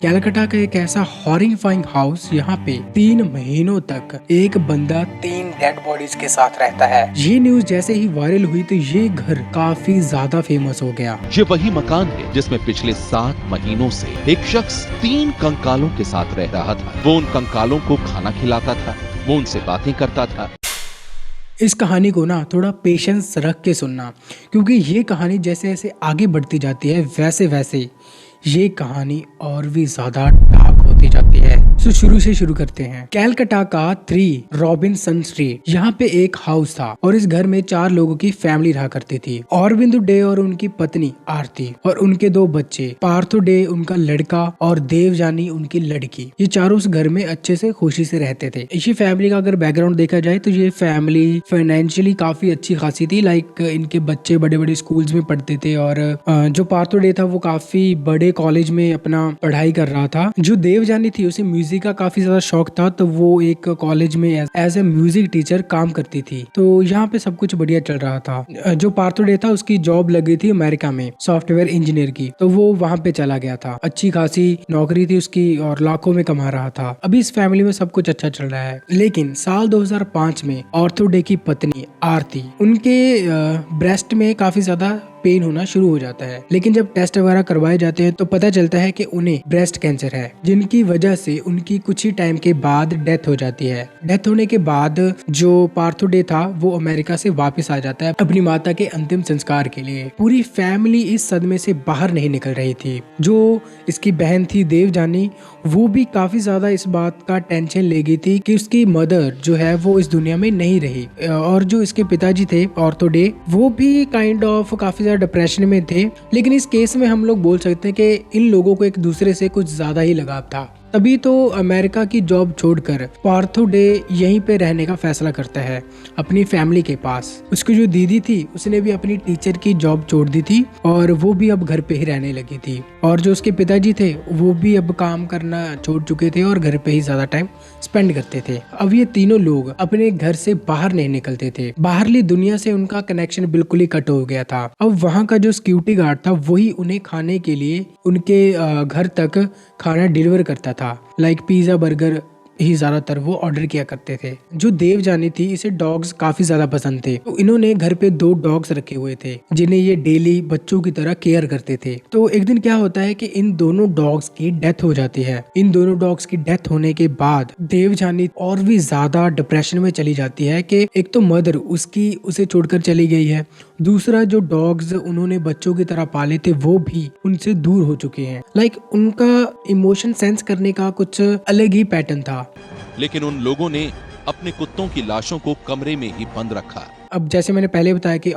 कैलकाटा का एक ऐसा हॉरिफाइंग हाउस, यहाँ पे 3 महीनों तक एक बंदा 3 डेड बॉडीज के साथ रहता है। ये न्यूज जैसे ही वायरल हुई तो ये घर काफी ज्यादा फेमस हो गया। ये वही मकान है जिसमें पिछले 7 महीनों से एक शख्स 3 कंकालों के साथ रह रहा था। वो उन कंकालों को खाना खिलाता था, वो उनसे बातें करता था। इस कहानी को ना थोड़ा पेशेंस रख के सुनना, क्योंकि ये कहानी जैसे जैसे आगे बढ़ती जाती है वैसे वैसे ये कहानी और भी ज्यादा डार्क होती जाती है। तो शुरू से शुरू करते हैं। कैलकाटा का 3 रॉबिन्सन स्ट्रीट, यहाँ पे एक हाउस था और इस घर में 4 लोगों की फैमिली रहा करती थी। अरविंद डे और उनकी पत्नी आरती और उनके 2 बच्चे, पार्थो डे उनका लड़का और देवजानी उनकी लड़की। ये चारों उस घर में अच्छे से खुशी से रहते थे। इसी फैमिली का अगर बैकग्राउंड देखा जाए तो ये फैमिली फाइनेंशियली काफी अच्छी खासी थी। लाइक इनके बच्चे बड़े बड़े स्कूल्स में पढ़ते थे और जो पार्थो डे था वो काफी बड़े कॉलेज में अपना पढ़ाई कर रहा था। जो देवजानी थी उसे म्यूजिक का काफी ज्यादा शौक था, तो वो एक कॉलेज में एज ए म्यूजिक टीचर काम करती थी। तो यहाँ पे सब कुछ बढ़िया चल रहा था। जो पार्थो डे था उसकी जॉब लगी थी अमेरिका में सॉफ्टवेयर इंजीनियर की, तो वो वहाँ पे चला गया था। अच्छी खासी नौकरी थी उसकी और लाखों में कमा रहा था। अभी इस फैमिली में सब कुछ अच्छा चल रहा है। लेकिन साल 2005 में पार्थो डे की पत्नी आरती, उनके ब्रेस्ट में काफी ज्यादा पेन होना शुरू हो जाता है। लेकिन जब टेस्ट वगैरह करवाए जाते हैं तो पता चलता है कि उन्हें ब्रेस्ट कैंसर है, जिनकी वजह से उनकी कुछ ही टाइम के बाद डेथ हो जाती है। डेथ होने के बाद जो पार्थो डे था वो अमेरिका से वापस आ जाता है अपनी माता के अंतिम संस्कार के लिए। पूरी फैमिली इस सदमे से बाहर नहीं निकल रही थी। जो इसकी बहन थी देवजानी, वो भी काफी ज्यादा इस बात का टेंशन ले गई थी कि उसकी मदर जो है वो इस दुनिया में नहीं रही। और जो इसके पिताजी थे पार्थो डे, वो भी काइंड ऑफ काफी डिप्रेशन में थे। लेकिन इस केस में हम लोग बोल सकते हैं कि इन लोगों को एक दूसरे से कुछ ज्यादा ही लगाव था। तभी तो अमेरिका की जॉब छोड़कर पार्थो डे यहीं पे रहने का फैसला करता है अपनी फैमिली के पास। उसकी जो दीदी थी उसने भी अपनी टीचर की जॉब छोड़ दी थी और वो भी अब घर पे ही रहने लगी थी। और जो उसके पिताजी थे वो भी अब काम करना छोड़ चुके थे और घर पे ही ज्यादा टाइम स्पेंड करते थे। अब ये तीनों लोग अपने घर से बाहर नहीं निकलते थे। बाहरली दुनिया से उनका कनेक्शन बिल्कुल ही कट हो गया था। अब वहाँ का जो सिक्योरिटी गार्ड था वही उन्हें खाने के लिए उनके घर तक खाना डिलीवर करता था। लाइक पिज्जा बर्गर ही ज्यादातर वो ऑर्डर किया करते थे। जो देवजानी थी इसे डॉग्स काफी ज्यादा पसंद थे, तो इन्होंने घर पे 2 डॉग्स रखे हुए थे जिन्हें ये डेली बच्चों की तरह केयर करते थे। तो एक दिन क्या होता है कि इन दोनों डॉग्स की डेथ हो जाती है। इन दोनों डॉग्स की डेथ होने के बाद देवजानी और भी ज्यादा डिप्रेशन में चली जाती है कि एक तो मदर उसकी उसे छोड़कर चली गई है, दूसरा जो डॉग्स उन्होंने बच्चों की तरह पाले थे वो भी उनसे दूर हो चुके हैं। लाइक उनका इमोशन सेंस करने का कुछ अलग ही पैटर्न था। लेकिन उन लोगों ने अपने कुत्तों की लाशों को कमरे में ही बंद रखा। अब जैसे मैंने पहले बताया कि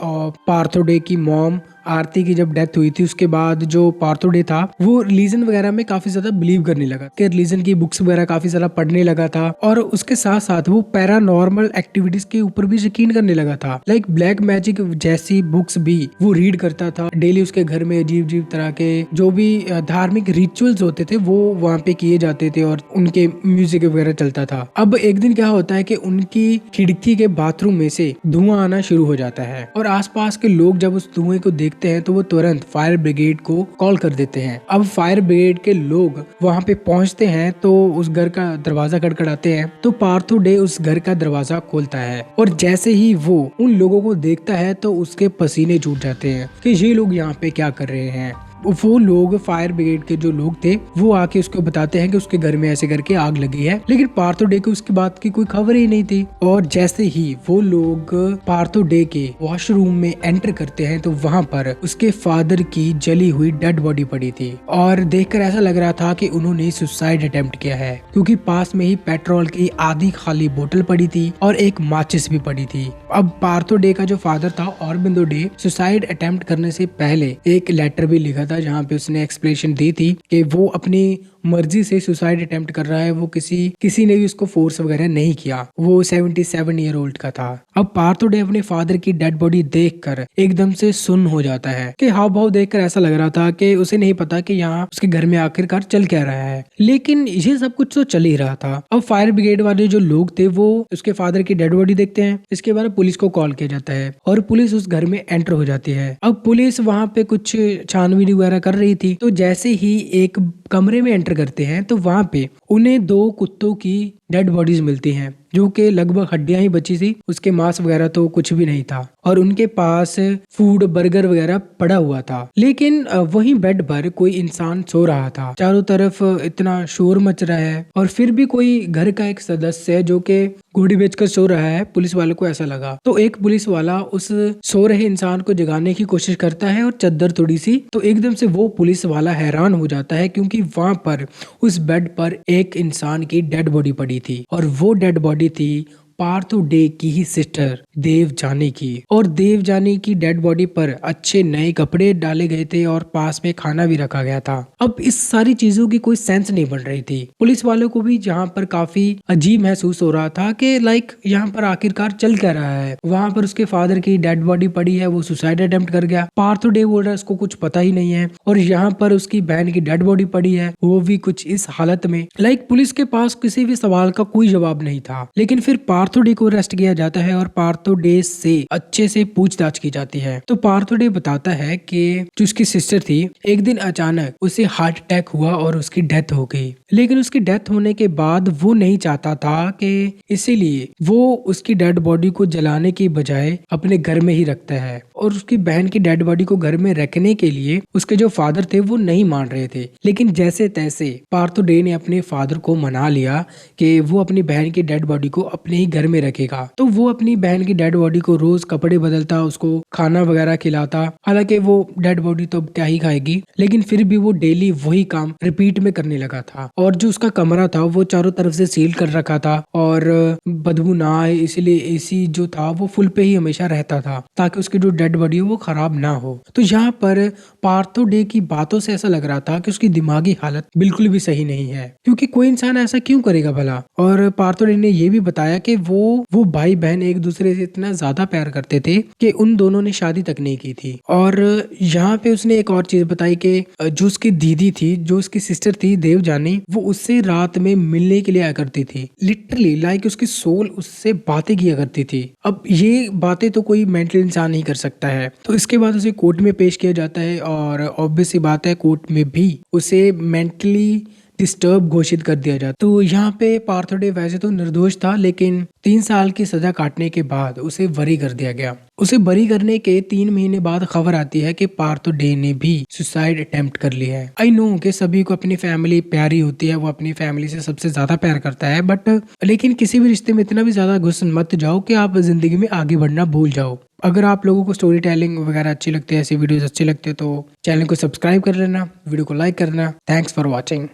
पार्थो डे की मॉम आरती की जब डेथ हुई थी उसके बाद जो पार्थो डे था वो रिलीजन वगैरह में काफी ज्यादा बिलीव करने लगा कि रिलीजन की बुक्स वगैरह काफी ज्यादा पढ़ने लगा था। और उसके साथ साथ वो पैरानॉर्मल एक्टिविटीज के ऊपर भी यकीन करने लगा था। लाइक ब्लैक मैजिक जैसी बुक्स भी वो रीड करता था। डेली उसके घर में अजीब अजीब तरह के जो भी धार्मिक रिचुअल्स होते थे वो वहाँ पे किए जाते थे और उनके म्यूजिक वगैरह चलता था। अब एक दिन क्या होता है कि उनकी खिड़की के बाथरूम में से धुआं आना शुरू हो जाता है और आसपास के लोग जब उस धुएं को देखते हैं तो वो तुरंत फायर ब्रिगेड को कॉल कर देते हैं। अब फायर ब्रिगेड के लोग वहाँ पे पहुँचते हैं तो उस घर का दरवाजा खड़खड़ाते हैं। तो पार्थो डे उस घर का दरवाजा खोलता है और जैसे ही वो उन लोगों को देखता है तो उसके पसीने छूट जाते हैं कि ये लोग यहाँ पे क्या कर रहे हैं। वो लोग फायर ब्रिगेड के जो लोग थे वो आके उसको बताते हैं कि उसके घर में ऐसे करके आग लगी है। लेकिन पार्थो डे को उसकी बात की कोई खबर ही नहीं थी। और जैसे ही वो लोग पार्थो डे के वॉशरूम में एंटर करते हैं तो वहाँ पर उसके फादर की जली हुई डेड बॉडी पड़ी थी और देखकर ऐसा लग रहा था कि उन्होंने सुसाइड अटेम्प्ट किया है, क्योंकि पास में ही पेट्रोल की आधी खाली बोतल पड़ी थी और एक माचिस भी पड़ी थी। अब पार्थो डे का जो फादर था अरविंद डे, सुसाइड अटेम्प्ट करने से पहले एक लेटर भी लिखा था जहाँ पे उसने एक्सप्लेनेशन दी थी कि वो अपनी मर्जी से सुसाइड अटेम्प्ट कर रहा है। वो किसी ने भी उसको फोर्स वगैरह नहीं किया। वो 77 ईयर ओल्ड का था। अब पार्थो डे अपने फादर की डेड बॉडी देखकर एकदम से सुन्न हो जाता है कि हाव भाव देखकर ऐसा लग रहा था कि उसे नहीं पता कि यहाँ उसके घर में आखिरकार चल क्या रहा है। लेकिन ये सब कुछ तो चल ही रहा था। अब फायर ब्रिगेड वाले जो लोग थे वो उसके फादर की डेड बॉडी देखते हैं। इसके बाद पुलिस को कॉल किया जाता है और पुलिस उस घर में एंटर हो जाती है। अब पुलिस वहाँ पे कुछ छानबीन वगैरह कर रही थी। तो जैसे ही एक कमरे में एंटर करते हैं तो वहां पे उन्हें 2 कुत्तों की डेड बॉडीज मिलती हैं, जो कि लगभग हड्डियां ही बची थी, उसके मांस वगैरह तो कुछ भी नहीं था। और उनके पास फूड बर्गर वगैरह पड़ा हुआ था। लेकिन वहीं बेड पर कोई इंसान सो रहा था। चारों तरफ इतना शोर मच रहा है और फिर भी कोई घर का एक सदस्य जो कि घोड़ी बेचकर सो रहा है, पुलिस वालों को ऐसा लगा। तो एक पुलिस वाला उस सो रहे इंसान को जगाने की कोशिश करता है और चद्दर थोड़ी सी, तो एकदम से वो पुलिस वाला हैरान हो जाता है क्योंकि वहां पर उस बेड पर एक इंसान की डेड बॉडी पड़ी थी और वो डेड बॉडी थी पार्थो डे की ही सिस्टर देवजानी की। और देवजानी की डेड बॉडी पर अच्छे नए कपड़े डाले गए थे और पास में खाना भी रखा गया था। अब इस सारी चीजों की कोई सेंस नहीं बन रही थी। पुलिस वालों को भी जहाँ पर काफी अजीब महसूस हो रहा था कि लाइक यहाँ पर आखिरकार चल क्या रहा है। वहां पर उसके फादर की डेड बॉडी पड़ी है, वो सुसाइड अटेम्प्ट कर गया। पार्थो डे बोल रहा है उसको कुछ पता ही नहीं है। और यहाँ पर उसकी बहन की डेड बॉडी पड़ी है, वो भी कुछ इस हालत में। लाइक पुलिस के पास किसी भी सवाल का कोई जवाब नहीं था। लेकिन फिर पार्थो डे को अरेस्ट किया जाता है और पार्थो डे से अच्छे से पूछताछ की जाती है। तो पार्थो डे बताता है कि जो उसकी सिस्टर थी, एक दिन अचानक उसे हार्ट अटैक हुआ और उसकी डेथ हो गई। लेकिन उसकी डेथ होने के बाद वो नहीं चाहता था कि इसीलिए वो उसकी डेड बॉडी को जलाने की बजाय अपने घर में ही रखता है। और उसकी बहन की डेड बॉडी को घर में रखने के लिए उसके जो फादर थे वो नहीं मान रहे थे। लेकिन जैसे तैसे पार्थो डे ने अपने फादर को मना लिया कि वो अपनी बहन की डेड बॉडी को अपने ही घर में रखेगा। तो वो अपनी बहन की डेड बॉडी को रोज कपड़े बदलता, उसको खाना वगैरह खिलाता। हालांकि वो डेड बॉडी तो क्या ही खाएगी, लेकिन फिर भी वो डेली वही काम रिपीट में करने लगा था। और जो उसका कमरा था वो चारों तरफ से सील कर रखा था और बदबू ना आए इसलिए एसी जो था वो फुल पे ही हमेशा रहता था ताकि उसकी जो डेड बॉडी हो वो खराब ना हो। तो यहाँ पर पार्थो डे की बातों से ऐसा लग रहा था कि उसकी दिमागी हालत बिल्कुल भी सही नहीं है, क्योंकि कोई इंसान ऐसा क्यों करेगा भला। और पार्थो डे ने ये भी बताया कि वो भाई बहन एक दूसरे से इतना ज्यादा प्यार करते थे कि उन दोनों ने शादी तक नहीं की थी। और यहाँ पे उसने एक और चीज बताई कि जो उसकी दीदी थी, जो उसकी सिस्टर थी देवजानी, वो उससे रात में मिलने के लिए आया करती थी। लिटरली लाइक उसकी सोल उससे बातें किया करती थी। अब ये बातें तो कोई मेंटल इंसान नहीं कर सकता है। तो इसके बाद उसे कोर्ट में पेश किया जाता है और ऑब्वियस सी बात है कोर्ट में भी उसे मेंटली डिस्टर्ब घोषित कर दिया जाता। तो यहाँ पे पार्थो डे वैसे तो निर्दोष था, लेकिन 3 साल की सजा काटने के बाद उसे बरी कर दिया गया। उसे बरी करने के 3 महीने बाद खबर आती है कि पार्थो डे ने भी सुसाइड अटेम्प्ट कर लिया है। आई नो कि सभी को अपनी फैमिली प्यारी होती है, वो अपनी फैमिली से सबसे ज्यादा प्यार करता है, बट लेकिन किसी भी रिश्ते में इतना भी ज्यादा घुस मत जाओ कि आप जिंदगी में आगे बढ़ना भूल जाओ। अगर आप लोगों को स्टोरी टेलिंग वगैरह अच्छी लगती है, ऐसी वीडियोस अच्छी लगती है, तो चैनल को सब्सक्राइब कर लेना, वीडियो को लाइक करना। Thanks for watching.